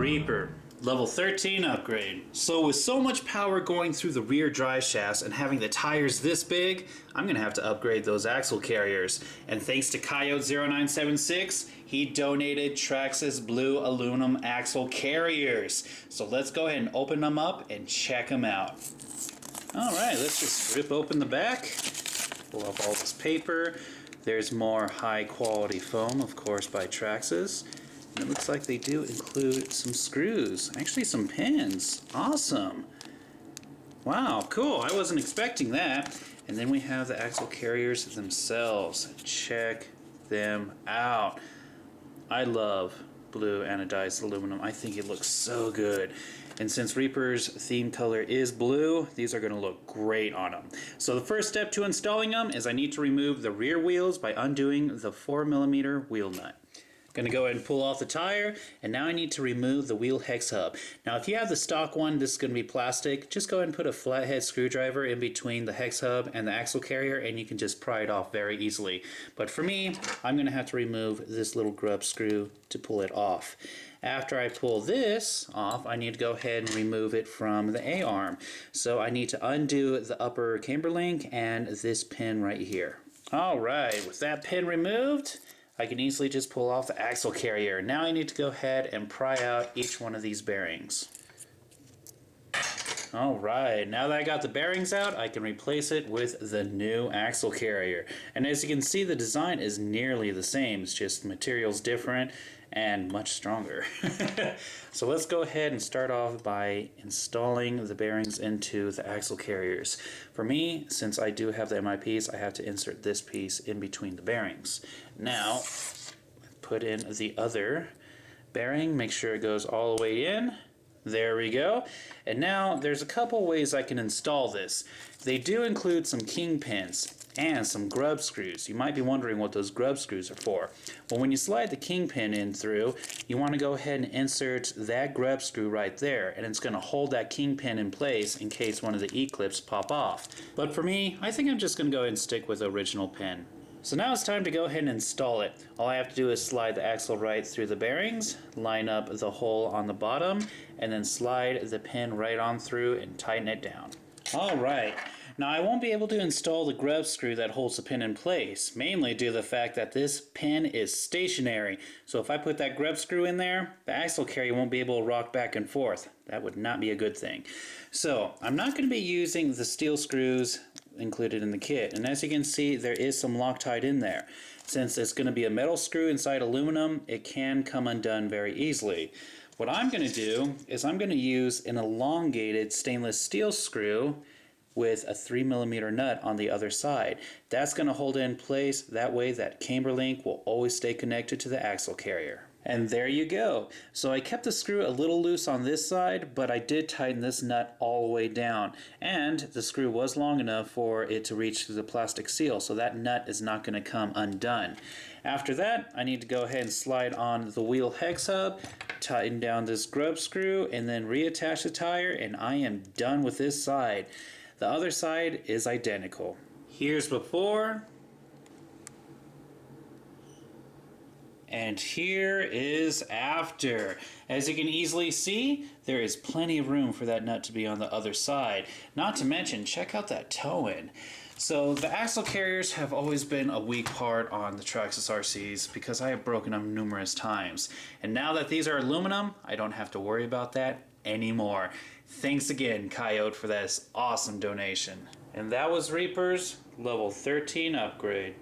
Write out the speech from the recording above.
Reaper, level 13 upgrade. So with so much power going through the rear drive shafts and having the tires this big, I'm gonna have to upgrade those axle carriers. And thanks to Coyote0976, he donated Traxxas blue aluminum axle carriers. So let's go ahead and open them up and check them out. All right, let's just rip open the back, pull off all this paper. There's more high quality foam, of course, by Traxxas. And it looks like they do include some screws, actually some pins. Awesome. Wow, cool. I wasn't expecting that. And then we have the axle carriers themselves. Check them out. I love blue anodized aluminum. I think it looks so good. And since Reaper's theme color is blue, these are going to look great on them. So the first step to installing them is I need to remove the rear wheels by undoing the 4mm wheel nut. Going to go ahead and pull off the tire, and now I need to remove the wheel hex hub. Now if you have the stock one, this is going to be plastic. Just go ahead and put a flathead screwdriver in between the hex hub and the axle carrier, and you can just pry it off very easily. But for me, I'm going to have to remove this little grub screw to pull it off. After I pull this off, I need to go ahead and remove it from the A-arm. So I need to undo the upper camber link and this pin right here. Alright, with that pin removed, I can easily just pull off the axle carrier. Now I need to go ahead and pry out each one of these bearings. Alright, now that I got the bearings out, I can replace it with the new axle carrier. And as you can see, the design is nearly the same, it's just materials different and much stronger. So let's go ahead and start off by installing the bearings into the axle carriers. For me, since I do have the MIPs, I have to insert this piece in between the bearings. Now, put in the other bearing, make sure it goes all the way in. There we go. And now there's a couple ways I can install this. They do include some kingpins and some grub screws. You might be wondering what those grub screws are for. Well, when you slide the kingpin in through, you want to go ahead and insert that grub screw right there, and it's going to hold that kingpin in place in case one of the E-clips pop off. But for me, I think I'm just going to go ahead and stick with the original pin. So now it's time to go ahead and install it. All I have to do is slide the axle right through the bearings, line up the hole on the bottom, and then slide the pin right on through and tighten it down. Alright, now I won't be able to install the grub screw that holds the pin in place, mainly due to the fact that this pin is stationary. So if I put that grub screw in there, the axle carrier won't be able to rock back and forth. That would not be a good thing. So I'm not going to be using the steel screws included in the kit, and as you can see, there is some Loctite in there. Since it's going to be a metal screw inside aluminum, it can come undone very easily. What I'm going to do is I'm going to use an elongated stainless steel screw with a 3mm nut on the other side. That's going to hold it in place, that way that camber link will always stay connected to the axle carrier. And there you go. So I kept the screw a little loose on this side, but I did tighten this nut all the way down. And the screw was long enough for it to reach through the plastic seal, so that nut is not going to come undone. After that, I need to go ahead and slide on the wheel hex hub, tighten down this grub screw, and then reattach the tire, and I am done with this side. The other side is identical. Here's before, and here is after. As you can easily see, there is plenty of room for that nut to be on the other side. Not to mention, check out that toe-in. So the axle carriers have always been a weak part on the Traxxas RCs because I have broken them numerous times. And now that these are aluminum, I don't have to worry about that anymore. Thanks again, Coyote, for this awesome donation. And that was Reaper's level 13 upgrade.